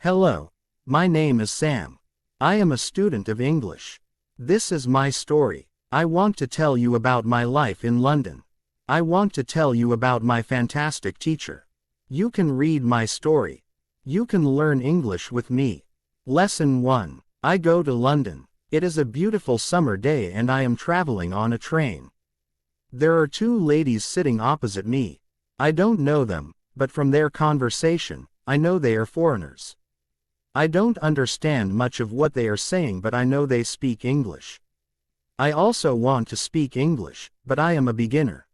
Hello. My name is Sam. I am a student of English. This is my story. I want to tell you about my life in London. I want to tell you about my fantastic teacher. You can read my story. You can learn English with me. Lesson 1. I go to London. It is a beautiful summer day and I am traveling on a train. There are two ladies sitting opposite me. I don't know them, but from their conversation, I know they are foreigners. I don't understand much of what they are saying, but I know they speak English. I also want to speak English, but I am a beginner.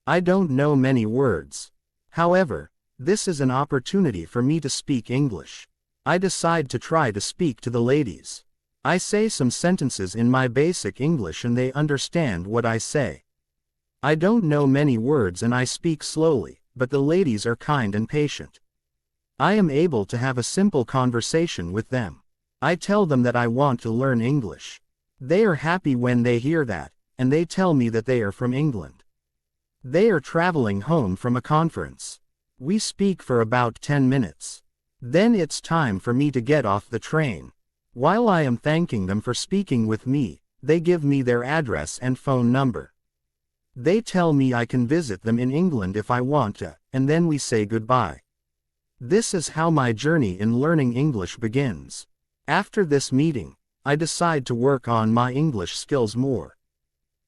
I don't know many words. However, this is an opportunity for me to speak English. I decide to try to speak to the ladies. I say some sentences in my basic English and they understand what I say. I don't know many words and I speak slowly, but the ladies are kind and patient. I am able to have a simple conversation with them. I tell them that I want to learn English. They are happy when they hear that, and they tell me that they are from England. They are traveling home from a conference. We speak for about 10 minutes. Then it's time for me to get off the train. While I am thanking them for speaking with me, they give me their address and phone number. They tell me I can visit them in England if I want to, and then we say goodbye. This is how my journey in learning English begins. After this meeting, I decide to work on my English skills more.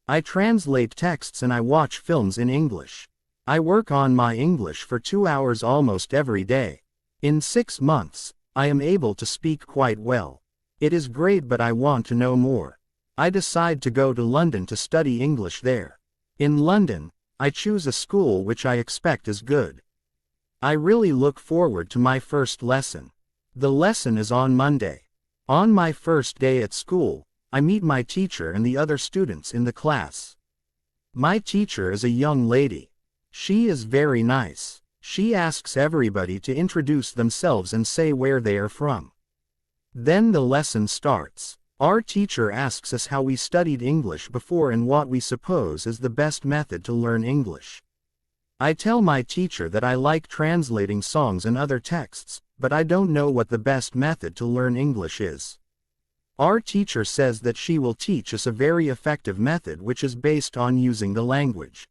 I translate texts and I watch films in English. I work on my English for 2 hours almost every day. In 6 months, I am able to speak quite well. It is great, but I want to know more. I decide to go to London to study English there. In London, I choose a school which I expect is good. I really look forward to my first lesson. The lesson is on Monday. On my first day at school, I meet my teacher and the other students in the class. My teacher is a young lady. She is very nice. She asks everybody to introduce themselves and say where they are from. Then the lesson starts. Our teacher asks us how we studied English before and what we suppose is the best method to learn English. I tell my teacher that I like translating songs and other texts, but I don't know what the best method to learn English is. Our teacher says that she will teach us a very effective method which is based on using the language.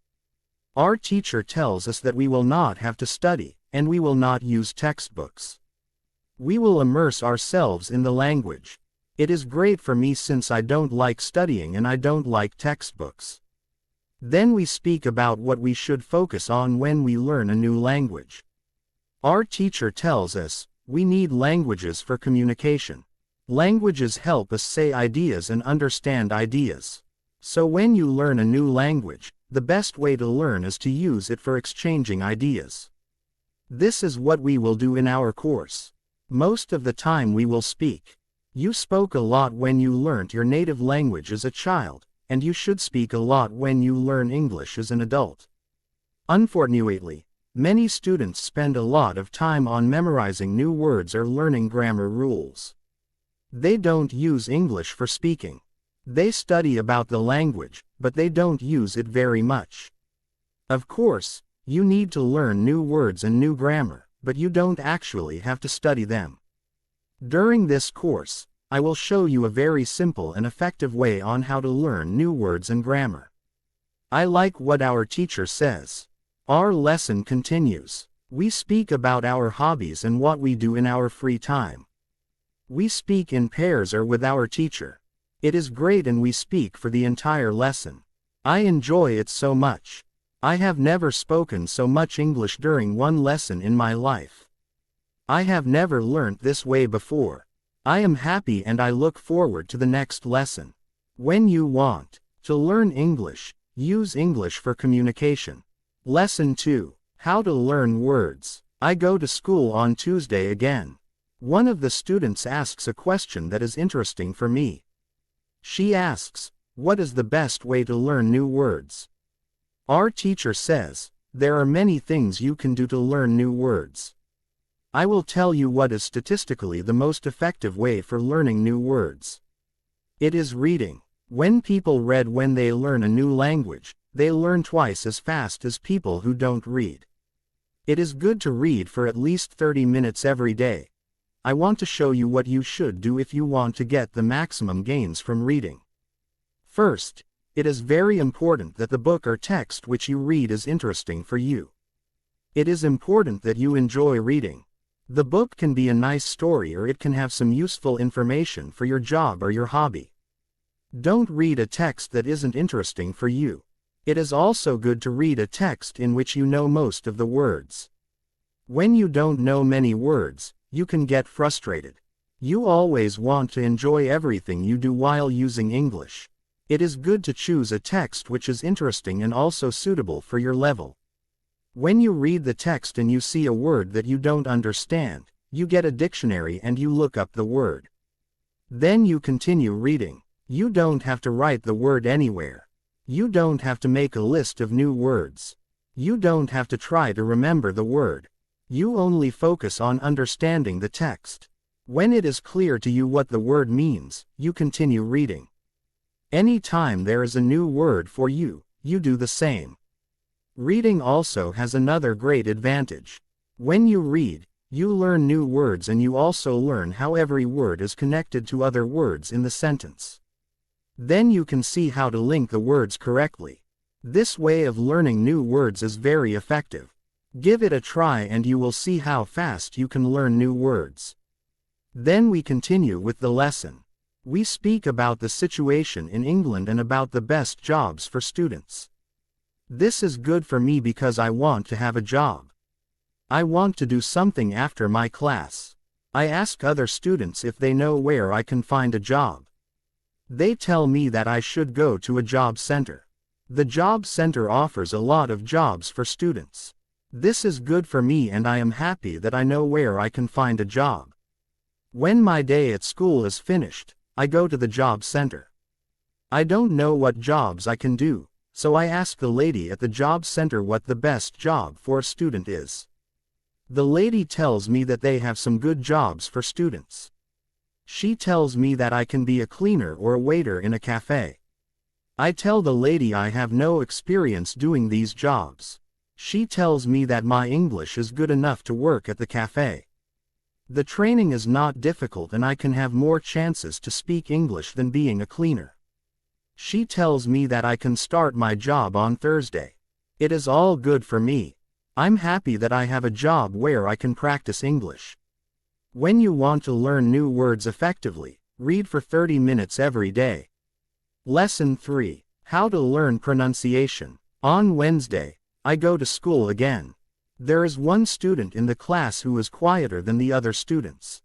Our teacher tells us that we will not have to study, and we will not use textbooks. We will immerse ourselves in the language. It is great for me since I don't like studying and I don't like textbooks. Then we speak about what we should focus on when we learn a new language. Our teacher tells us, we need languages for communication. Languages help us say ideas and understand ideas. So when you learn a new language, the best way to learn is to use it for exchanging ideas. This is what we will do in our course. Most of the time we will speak. You spoke a lot when you learnt your native language as a child, and you should speak a lot when you learn English as an adult. Unfortunately, many students spend a lot of time on memorizing new words or learning grammar rules. They don't use English for speaking. They study about the language, but they don't use it very much. Of course, you need to learn new words and new grammar, but you don't actually have to study them. During this course, I will show you a very simple and effective way on how to learn new words and grammar. I like what our teacher says. Our lesson continues. We speak about our hobbies and what we do in our free time. We speak in pairs or with our teacher. It is great and we speak for the entire lesson. I enjoy it so much. I have never spoken so much English during one lesson in my life. I have never learnt this way before. I am happy and I look forward to the next lesson. When you want to learn English, use English for communication. Lesson 2. How to learn words. I go to school on Tuesday again. One of the students asks a question that is interesting for me. She asks, what is the best way to learn new words? Our teacher says, there are many things you can do to learn new words. I will tell you what is statistically the most effective way for learning new words. It is reading. When people read when they learn a new language, they learn twice as fast as people who don't read. It is good to read for at least 30 minutes every day. I want to show you what you should do if you want to get the maximum gains from reading. First, it is very important that the book or text which you read is interesting for you. It is important that you enjoy reading. The book can be a nice story or it can have some useful information for your job or your hobby. Don't read a text that isn't interesting for you. It is also good to read a text in which you know most of the words. When you don't know many words, you can get frustrated. You always want to enjoy everything you do while using English. It is good to choose a text which is interesting and also suitable for your level. When you read the text and you see a word that you don't understand, you get a dictionary and you look up the word. Then you continue reading. You don't have to write the word anywhere. You don't have to make a list of new words. You don't have to try to remember the word. You only focus on understanding the text. When it is clear to you what the word means, you continue reading. Any time there is a new word for you, you do the same. Reading also has another great advantage. When you read, you learn new words and you also learn how every word is connected to other words in the sentence. Then you can see how to link the words correctly. This way of learning new words is very effective. Give it a try and you will see how fast you can learn new words. Then we continue with the lesson. We speak about the situation in England and about the best jobs for students. This is good for me because I want to have a job. I want to do something after my class. I ask other students if they know where I can find a job. They tell me that I should go to a job center. The job center offers a lot of jobs for students. This is good for me and I am happy that I know where I can find a job. When my day at school is finished, I go to the job center. I don't know what jobs I can do, so I ask the lady at the job center what the best job for a student is. The lady tells me that they have some good jobs for students. She tells me that I can be a cleaner or a waiter in a cafe. I tell the lady I have no experience doing these jobs. She tells me that my English is good enough to work at the cafe. The training is not difficult and I can have more chances to speak English than being a cleaner. She tells me that I can start my job on Thursday. It is all good for me. I'm happy that I have a job where I can practice English. When you want to learn new words effectively, read for 30 minutes every day. Lesson 3. How to learn pronunciation. On Wednesday, I go to school again. There is one student in the class who is quieter than the other students.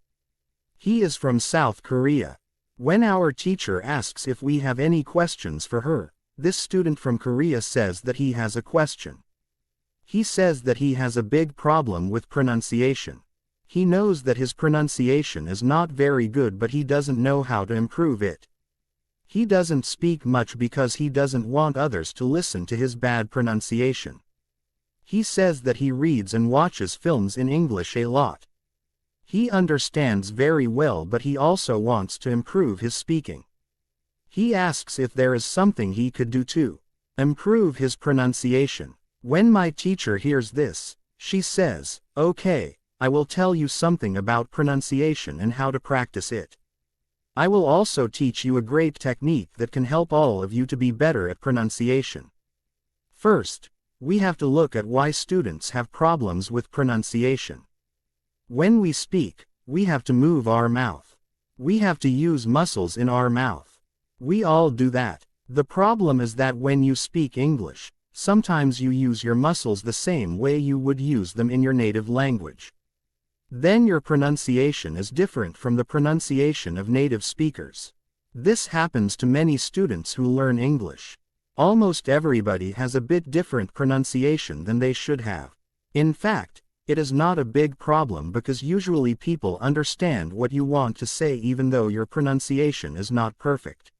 He is from South Korea. When our teacher asks if we have any questions for her, this student from Korea says that he has a question. He says that he has a big problem with pronunciation. He knows that his pronunciation is not very good but he doesn't know how to improve it. He doesn't speak much because he doesn't want others to listen to his bad pronunciation. He says that he reads and watches films in English a lot. He understands very well but he also wants to improve his speaking. He asks if there is something he could do to improve his pronunciation. When my teacher hears this, she says, "Okay, I will tell you something about pronunciation and how to practice it. I will also teach you a great technique that can help all of you to be better at pronunciation." First, we have to look at why students have problems with pronunciation. When we speak, we have to move our mouth. We have to use muscles in our mouth. We all do that. The problem is that when you speak English, sometimes you use your muscles the same way you would use them in your native language. Then your pronunciation is different from the pronunciation of native speakers. This happens to many students who learn English. Almost everybody has a bit different pronunciation than they should have. In fact, it is not a big problem because usually people understand what you want to say even though your pronunciation is not perfect.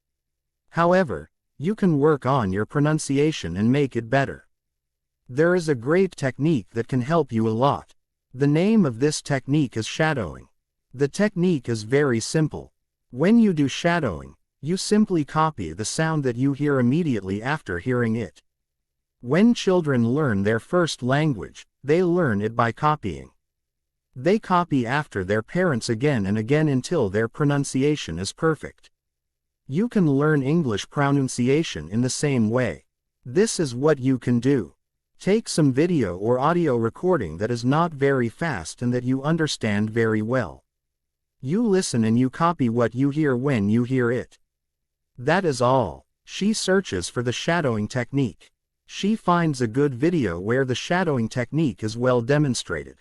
However, you can work on your pronunciation and make it better. There is a great technique that can help you a lot. The name of this technique is shadowing. The technique is very simple. When you do shadowing, you simply copy the sound that you hear immediately after hearing it. When children learn their first language, they learn it by copying. They copy after their parents again and again until their pronunciation is perfect. You can learn English pronunciation in the same way. This is what you can do. Take some video or audio recording that is not very fast and that you understand very well. You listen and you copy what you hear when you hear it. That is all. She searches for the shadowing technique. She finds a good video where the shadowing technique is well demonstrated.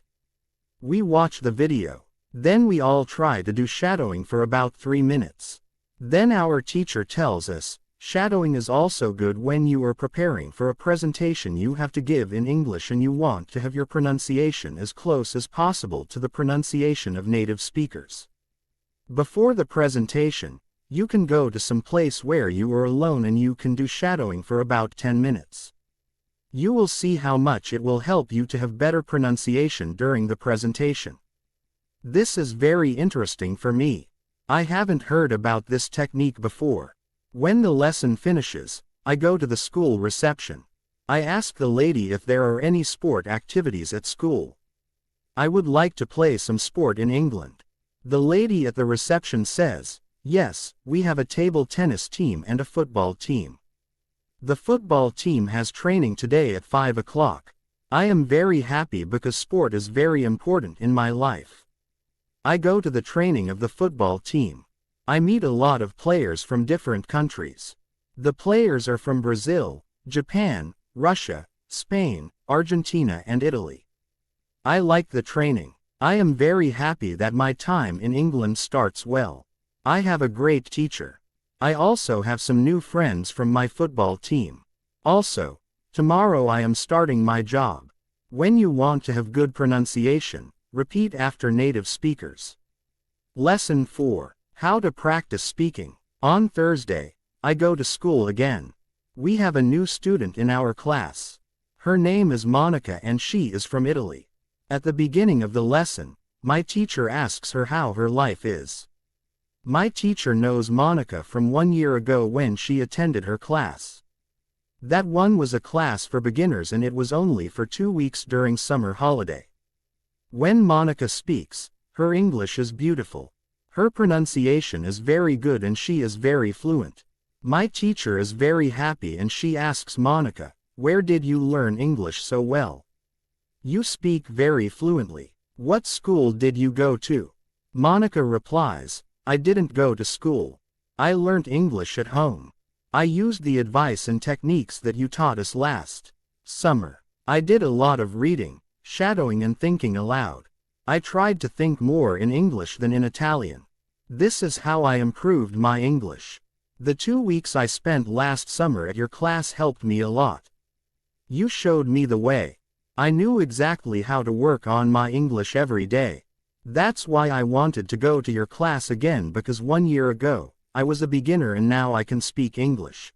We watch the video. Then we all try to do shadowing for about 3 minutes. Then our teacher tells us, shadowing is also good when you are preparing for a presentation you have to give in English and you want to have your pronunciation as close as possible to the pronunciation of native speakers. Before the presentation, you can go to some place where you are alone and you can do shadowing for about 10 minutes. You will see how much it will help you to have better pronunciation during the presentation. This is very interesting for me. I haven't heard about this technique before. When the lesson finishes, I go to the school reception. I ask the lady if there are any sport activities at school. I would like to play some sport in England. The lady at the reception says, yes, we have a table tennis team and a football team. The football team has training today at 5 o'clock. I am very happy because sport is very important in my life. I go to the training of the football team. I meet a lot of players from different countries. The players are from Brazil, Japan, Russia, Spain, Argentina and Italy. I like the training. I am very happy that my time in England starts well. I have a great teacher. I also have some new friends from my football team. Also, tomorrow I am starting my job. When you want to have good pronunciation, repeat after native speakers. Lesson 4. How to practice speaking. On Thursday, I go to school again. We have a new student in our class. Her name is Monica and she is from Italy. At the beginning of the lesson, my teacher asks her how her life is. My teacher knows Monica from 1 year ago when she attended her class. That one was a class for beginners and it was only for 2 weeks during summer holiday. When Monica speaks, her English is beautiful. Her pronunciation is very good and she is very fluent. My teacher is very happy and she asks Monica, where did you learn English so well? You speak very fluently. What school did you go to? Monica replies, I didn't go to school. I learnt English at home. I used the advice and techniques that you taught us last summer. I did a lot of reading, shadowing and thinking aloud. I tried to think more in English than in Italian. This is how I improved my English. The 2 weeks I spent last summer at your class helped me a lot. You showed me the way. I knew exactly how to work on my English every day. That's why I wanted to go to your class again because 1 year ago, I was a beginner and now I can speak English.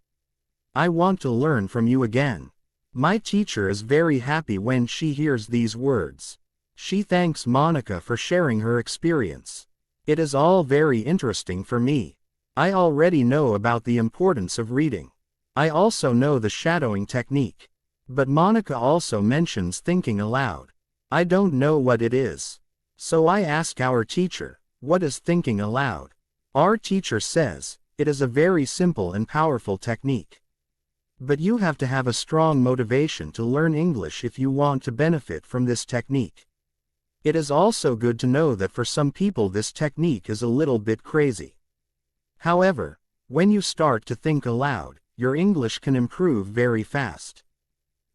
I want to learn from you again. My teacher is very happy when she hears these words. She thanks Monica for sharing her experience. It is all very interesting for me. I already know about the importance of reading. I also know the shadowing technique. But Monica also mentions thinking aloud. I don't know what it is. So I ask our teacher, what is thinking aloud? Our teacher says, it is a very simple and powerful technique. But you have to have a strong motivation to learn English if you want to benefit from this technique. It is also good to know that for some people this technique is a little bit crazy. However, when you start to think aloud, your English can improve very fast.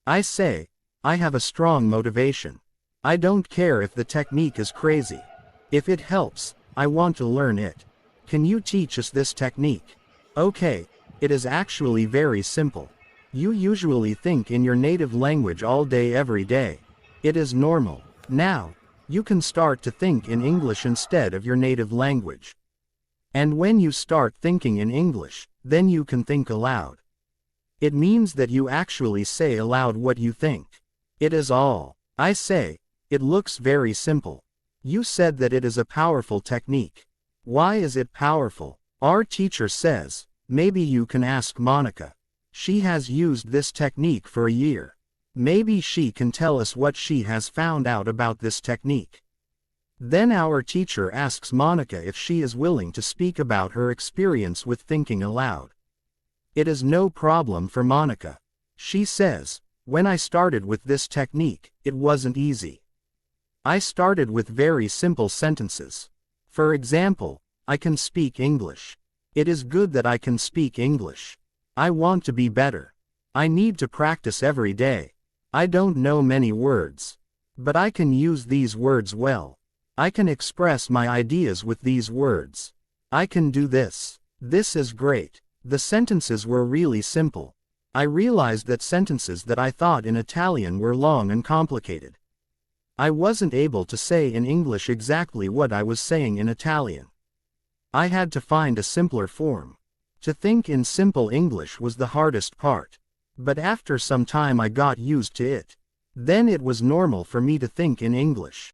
I say, I have a strong motivation. I don't care if the technique is crazy. If it helps, I want to learn it. Can you teach us this technique? Okay, it is actually very simple. You usually think in your native language all day every day. It is normal. Now, you can start to think in English instead of your native language. And when you start thinking in English, then you can think aloud. It means that you actually say aloud what you think. It is all. I say, it looks very simple. You said that it is a powerful technique. Why is it powerful? Our teacher says, maybe you can ask Monica. She has used this technique for a year. Maybe she can tell us what she has found out about this technique. Then our teacher asks Monica if she is willing to speak about her experience with thinking aloud. It is no problem for Monica. She says, "When I started with this technique, it wasn't easy. I started with very simple sentences. For example, I can speak English. It is good that I can speak English. I want to be better. I need to practice every day. I don't know many words. But I can use these words well. I can express my ideas with these words. I can do this. This is great." The sentences were really simple. I realized that sentences that I thought in Italian were long and complicated. I wasn't able to say in English exactly what I was saying in Italian. I had to find a simpler form. To think in simple English was the hardest part. But after some time I got used to it. Then it was normal for me to think in English.